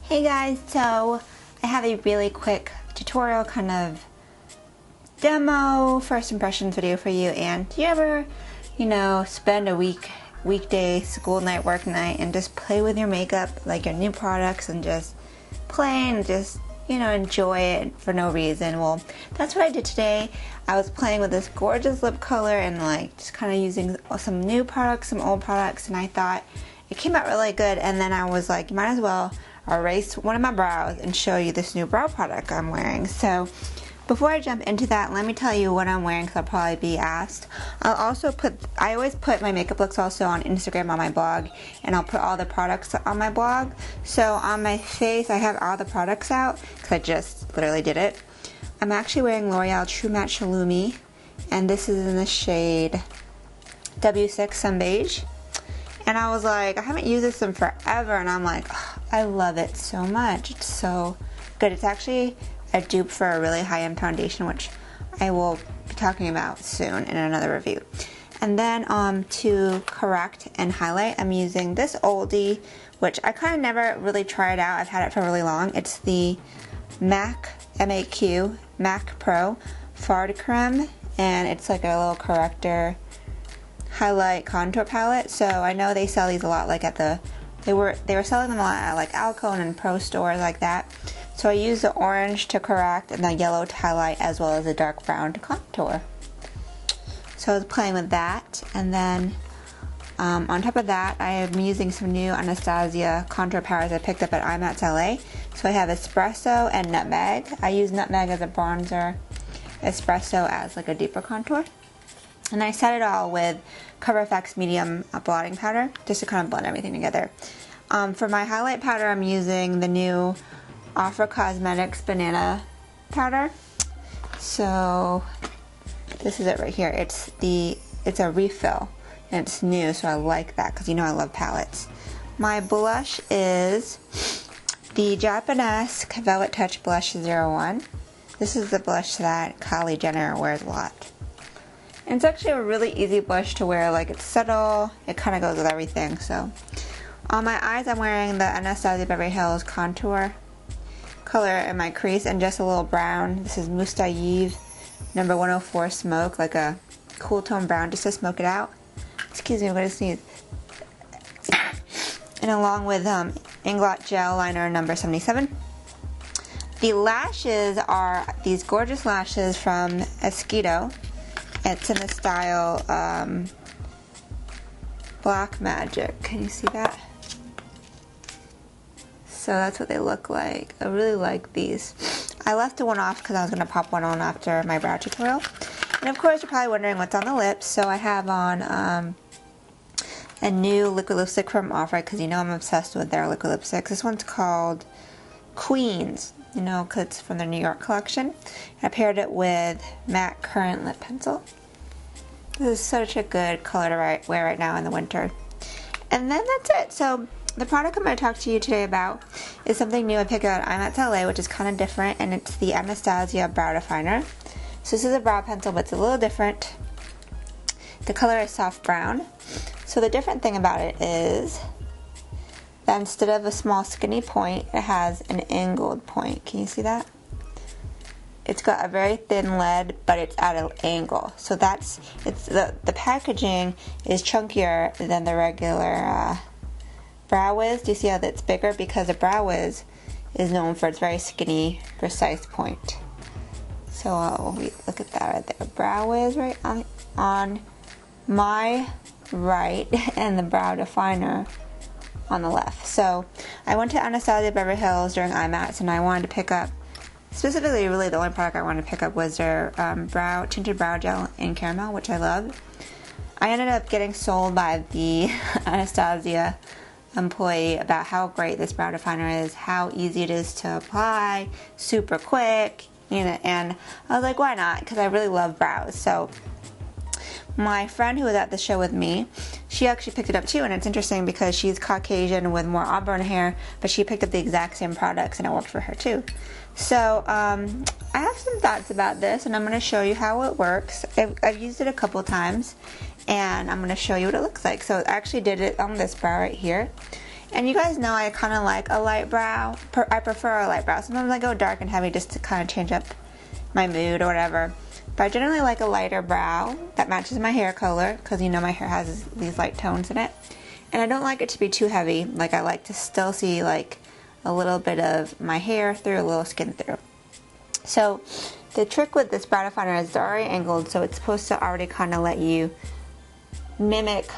Hey guys, so I have a really quick tutorial kind of demo first impressions video for you. And do you ever, spend a weekday, school night, work night, and just play with your makeup, like your new products, and just play and just, enjoy it for no reason? Well, that's what I did today. I was playing with this gorgeous lip color and just kind of using some new products, some old products, and I thought it came out really good. And then I was like, might as well erase one of my brows and show you this new brow product I'm wearing. So before I jump into that, let me tell you what I'm wearing, because I'll probably be asked. I always put my makeup looks also on Instagram on my blog, and I'll put all the products on my blog. So on my face, I have all the products out, because I just literally did it. I'm actually wearing L'Oreal True Match Lumi, and this is in the shade W6 Sun Beige. And I was like, I haven't used this in forever, and I'm like, oh, I love it so much. It's so good. It's actually a dupe for a really high-end foundation, which I will be talking about soon in another review. And then to correct and highlight, I'm using this oldie, which I kind of never really tried out. I've had it for really long. It's the MAC, M-A-Q, MAC Pro Fard Creme, and it's like a little corrector highlight contour palette. So I know they sell these a lot, like at they were selling them a lot at like Alcone and Pro stores like that. So I use the orange to correct and the yellow to highlight, as well as the dark brown to contour. So I was playing with that, and then on top of that, I am using some new Anastasia contour powders I picked up at IMATS LA. So I have Espresso and Nutmeg. I use Nutmeg as a bronzer, Espresso as like a deeper contour. And I set it all with CoverFX medium blotting powder, just to kind of blend everything together. For my highlight powder, I'm using the new Ofra Cosmetics banana powder. So this is it right here. It's a refill, and it's new, so I like that, because I love palettes. My blush is the Japonesque Velvet Touch Blush 01. This is the blush that Kylie Jenner wears a lot. And it's actually a really easy blush to wear. Like, it's subtle, it kind of goes with everything. So on my eyes, I'm wearing the Anastasia Beverly Hills contour color in my crease, and just a little brown. This is Mustaev number 104 Smoke, like a cool tone brown, just to smoke it out. Excuse me, I'm going to sneeze. And along with Inglot Gel Liner number 77. The lashes are these gorgeous lashes from Esqido. It's in the style Black Magic. Can you see that? So that's what they look like. I really like these. I left one off because I was going to pop one on after my brow tutorial. And of course, you're probably wondering what's on the lips. So I have on a new liquid lipstick from Ofra, because I'm obsessed with their liquid lipsticks. This one's called Queens, because it's from their New York collection. I paired it with matte Currant Lip Pencil. This is such a good color to wear right now in the winter. And then that's it. So the product I'm going to talk to you today about is something new I picked up at IMATS LA, which is kind of different, and it's the Anastasia Brow Definer. So this is a brow pencil, but it's a little different. The color is soft brown. So the different thing about it is that instead of a small skinny point, it has an angled point. Can you see that? It's got a very thin lead, but it's at an angle. So the packaging is chunkier than the regular Brow Wiz. Do you see how that's bigger? Because the Brow Wiz is known for its very skinny, precise point. So look at that right there. Brow Wiz right on my right, and the Brow Definer on the left. So I went to Anastasia Beverly Hills during IMATS, and I wanted to pick up, specifically, really the only product I wanted to pick up was their tinted brow gel in caramel, which I love. I ended up getting sold by the Anastasia employee about how great this brow definer is, how easy it is to apply, super quick, and I was like, why not? Because I really love brows. So my friend who was at the show with me, she actually picked it up too, and it's interesting because she's Caucasian with more auburn hair, but she picked up the exact same products, and it worked for her too. So I have some thoughts about this, and I'm going to show you how it works. I've used it a couple times, and I'm going to show you what it looks like. So I actually did it on this brow right here, And you guys know I kind of like a light brow. I prefer a light brow. Sometimes I go dark and heavy just to kind of change up my mood or whatever. But I generally like a lighter brow that matches my hair color, because you know my hair has these light tones in it. And I don't like it to be too heavy. Like, I like to still see like a little bit of my hair through, a little skin through. So the trick with this brow definer is it's already angled, so it's supposed to already kind of let you mimic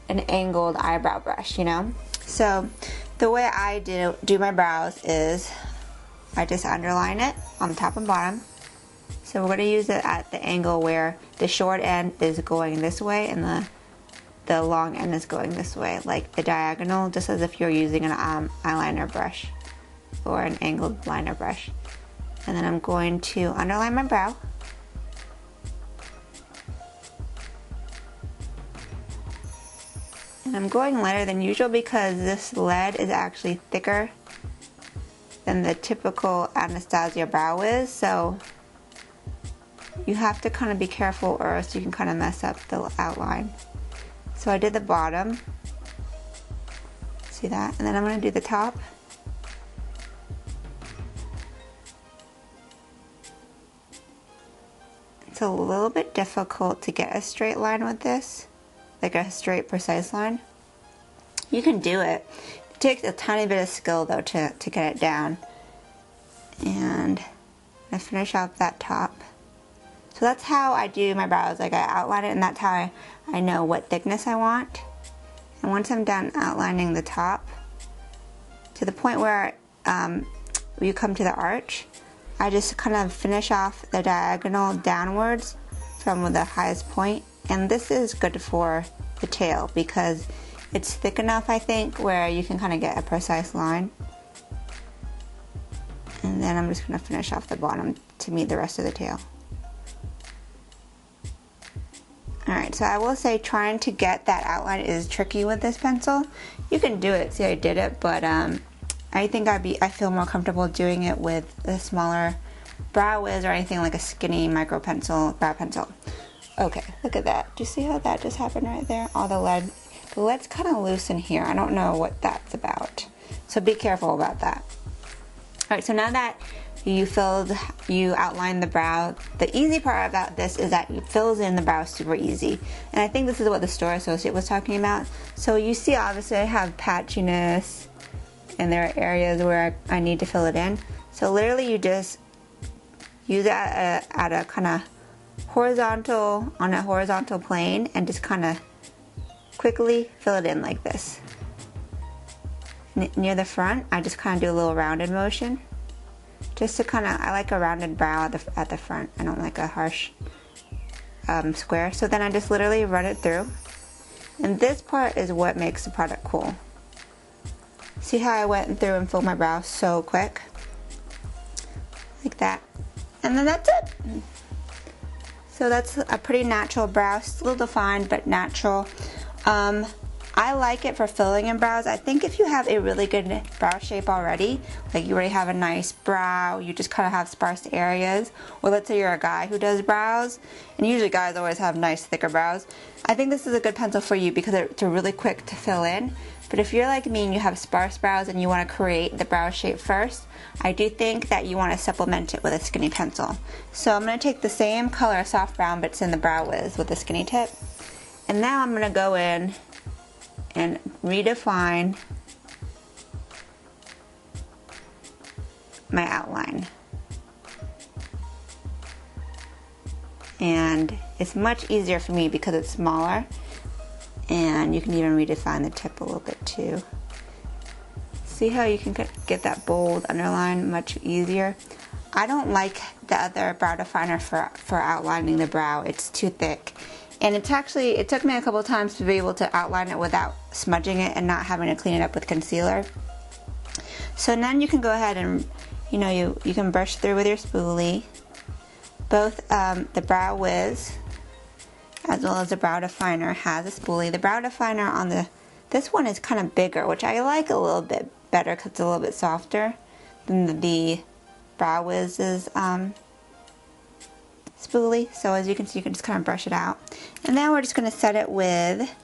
an angled eyebrow brush, you know? So the way I do my brows is I just underline it on the top and bottom. So we're going to use it at the angle where the short end is going this way and the long end is going this way, like the diagonal, just as if you're using an eyeliner brush or an angled liner brush. And then I'm going to underline my brow. And I'm going lighter than usual because this lead is actually thicker than the typical Anastasia brow is, so you have to kind of be careful or else you can kind of mess up the outline. So I did the bottom, see that? And then I'm going to do the top. It's a little bit difficult to get a straight line with this, like a straight, precise line. You can do it. It takes a tiny bit of skill though to get it down. And I finish off that top. So that's how I do my brows. Like, I outline it, and that's how I know what thickness I want. And once I'm done outlining the top, to the point where you come to the arch, I just kind of finish off the diagonal downwards from the highest point. And this is good for the tail because it's thick enough, I think, where you can kind of get a precise line. And then I'm just going to finish off the bottom to meet the rest of the tail. Alright, so I will say trying to get that outline is tricky with this pencil. You can do it, see I did it, but I think I feel more comfortable doing it with a smaller brow wiz or anything like a skinny micro pencil, brow pencil. Okay, look at that. Do you see how that just happened right there? All the lead. The lead's kind of loose in here. I don't know what that's about. So be careful about that. Alright, so now that you outline the brow, the easy part about this is that it fills in the brow super easy. And I think this is what the store associate was talking about. So you see, obviously I have patchiness and there are areas where I need to fill it in. So literally you just use it at a kind of horizontal, on a horizontal plane, and just kind of quickly fill it in like this. Near the front, I just kind of do a little rounded motion. Just to kind of, I like a rounded brow at the front. I don't like a harsh square. So then I just literally run it through. And this part is what makes the product cool. See how I went through and filled my brow so quick? Like that. And then that's it. So that's a pretty natural brow. Still defined, but natural. I like it for filling in brows. I think if you have a really good brow shape already, like you already have a nice brow, you just kind of have sparse areas, or let's say you're a guy who does brows, and usually guys always have nice thicker brows, I think this is a good pencil for you because it's really quick to fill in. But if you're like me and you have sparse brows and you want to create the brow shape first, I do think that you want to supplement it with a skinny pencil. So I'm going to take the same color, soft brown, but it's in the brow wiz with a skinny tip. And now I'm going to go in and redefine my outline. And it's much easier for me because it's smaller, and you can even redefine the tip a little bit too. See how you can get that bold underline much easier? I don't like the other brow definer for outlining the brow. It's too thick. And it took me a couple times to be able to outline it without smudging it and not having to clean it up with concealer. So then you can go ahead and, you can brush through with your spoolie. Both the brow wiz as well as the brow definer has a spoolie. The brow definer on this one is kind of bigger, which I like a little bit better because it's a little bit softer than the brow wiz's spoolie. So as you can see, you can just kind of brush it out. And now we're just going to set it with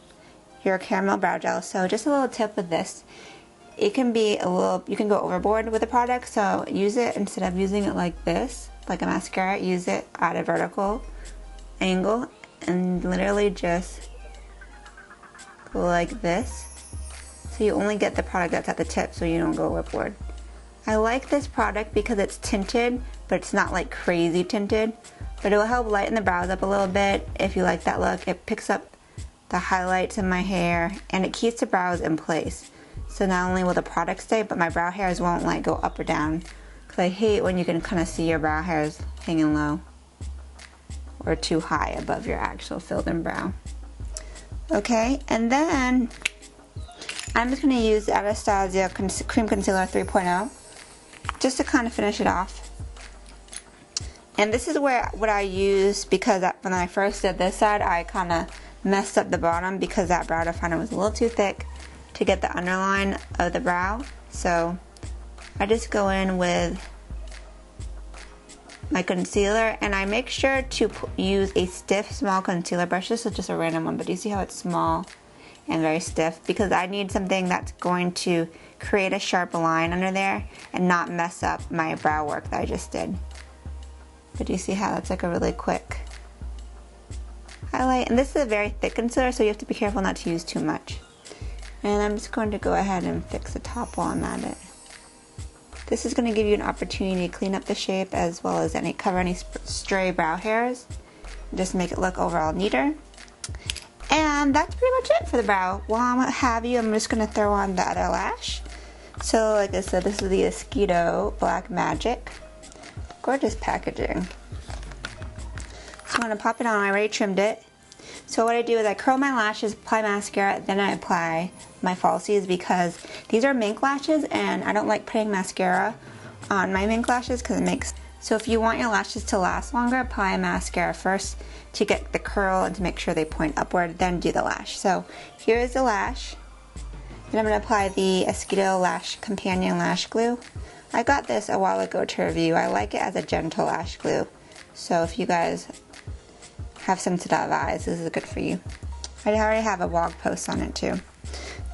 your caramel brow gel. So just a little tip with this. it can be a little, you can go overboard with the product, so use it instead of using it like this, like a mascara, use it at a vertical angle and literally just go like this. So you only get the product that's at the tip so you don't go overboard. I like this product because it's tinted, but it's not like crazy tinted. But it will help lighten the brows up a little bit if you like that look. It picks up the highlights in my hair and it keeps the brows in place. So not only will the product stay, but my brow hairs won't like go up or down. Because I hate when you can kind of see your brow hairs hanging low or too high above your actual filled in brow. Okay, and then I'm just going to use Anastasia Cream Concealer 3.0 just to kind of finish it off. And this is what I use because when I first did this side, I kind of messed up the bottom because that brow definer was a little too thick to get the underline of the brow. So I just go in with my concealer and I make sure to use a stiff small concealer brush. This is just a random one, but do you see how it's small and very stiff? Because I need something that's going to create a sharp line under there and not mess up my brow work that I just did. But do you see how that's like a really quick highlight? And this is a very thick concealer, so you have to be careful not to use too much. And I'm just going to go ahead and fix the top while I'm at it. This is going to give you an opportunity to clean up the shape as well as cover any stray brow hairs. Just make it look overall neater. And that's pretty much it for the brow. While I have you, I'm just going to throw on the other lash. So like I said, this is the Esqido Black Magic. Gorgeous packaging. So I'm going to pop it on. I already trimmed it. So what I do is I curl my lashes, apply mascara, then I apply my falsies because these are Mink lashes and I don't like putting mascara on my Mink lashes because it makes... So if you want your lashes to last longer, apply mascara first to get the curl and to make sure they point upward, then do the lash. So here is the lash. Then I'm going to apply the Esqido Lash Companion Lash Glue. I got this a while ago to review. I like it as a gentle lash glue. So if you guys have sensitive eyes, this is good for you. I already have a blog post on it too.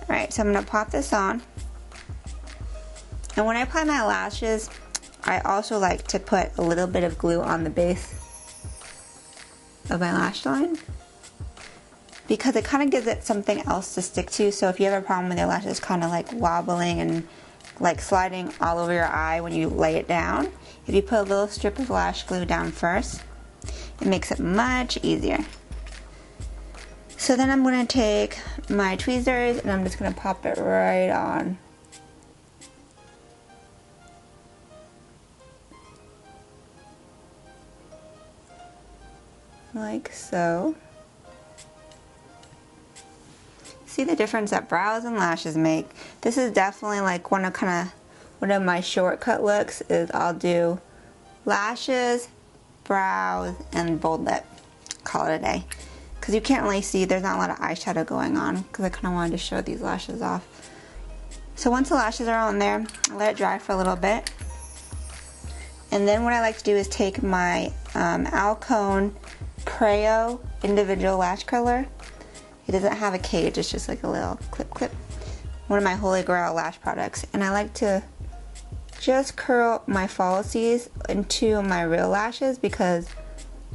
Alright, so I'm going to pop this on. And when I apply my lashes, I also like to put a little bit of glue on the base of my lash line because it kind of gives it something else to stick to. So if you have a problem with your lashes kind of like wobbling and like sliding all over your eye when you lay it down, if you put a little strip of lash glue down first, it makes it much easier. So then I'm going to take my tweezers and I'm just going to pop it right on. Like so. See the difference that brows and lashes make? This is definitely like one of my shortcut looks is I'll do lashes, brows, and bold lip. Call it a day. Because you can't really see, there's not a lot of eyeshadow going on because I kind of wanted to show these lashes off. So once the lashes are on there, I let it dry for a little bit. And then what I like to do is take my Alcone Creo individual lash curler. It doesn't have a cage, it's just like a little clip. One of my holy grail lash products. And I like to just curl my falsies into my real lashes because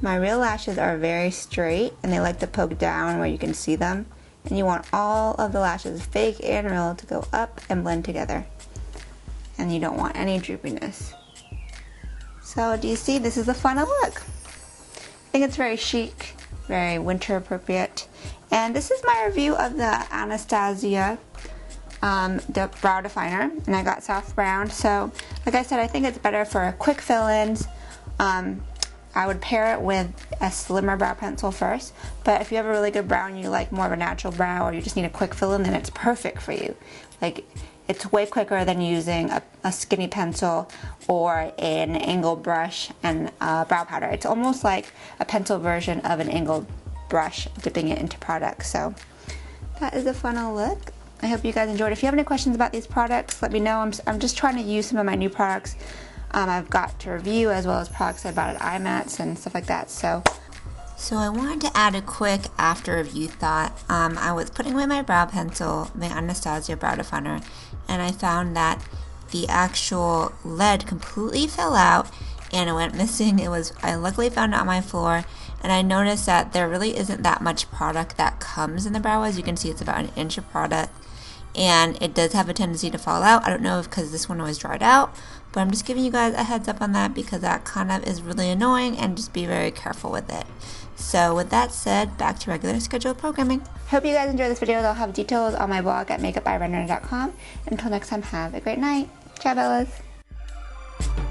my real lashes are very straight and they like to poke down where you can see them. And you want all of the lashes, fake and real, to go up and blend together. And you don't want any droopiness. So do you see, this is a fun look. I think it's very chic, very winter appropriate. And this is my review of the Anastasia the brow definer, and I got soft brown. So like I said, I think it's better for quick fill-ins. I would pair it with a slimmer brow pencil first, but if you have a really good brow and you like more of a natural brow or you just need a quick fill-in, then it's perfect for you. Like, it's way quicker than using a skinny pencil or an angled brush and brow powder. It's almost like a pencil version of an angled brush, dipping it into product. So that is a fun look. I hope you guys enjoyed. If you have any questions about these products, let me know. I'm just trying to use some of my new products I've got to review, as well as products I bought at eye mats and stuff like that. So I wanted to add a quick after review thought. I was putting away my brow pencil, the Anastasia brow definer, and I found that the actual lead completely fell out and it went missing. I luckily found it on my floor, and I noticed that there really isn't that much product that comes in the brow. As you can see, it's about an inch of product, and it does have a tendency to fall out. I don't know if because this one was dried out, but I'm just giving you guys a heads up on that because that kind of is really annoying, and just be very careful with it. So with that said, back to regular scheduled programming. Hope you guys enjoyed this video. I'll have details on my blog at makeupbyrenner.com. Until next time, have a great night. Ciao, bellas.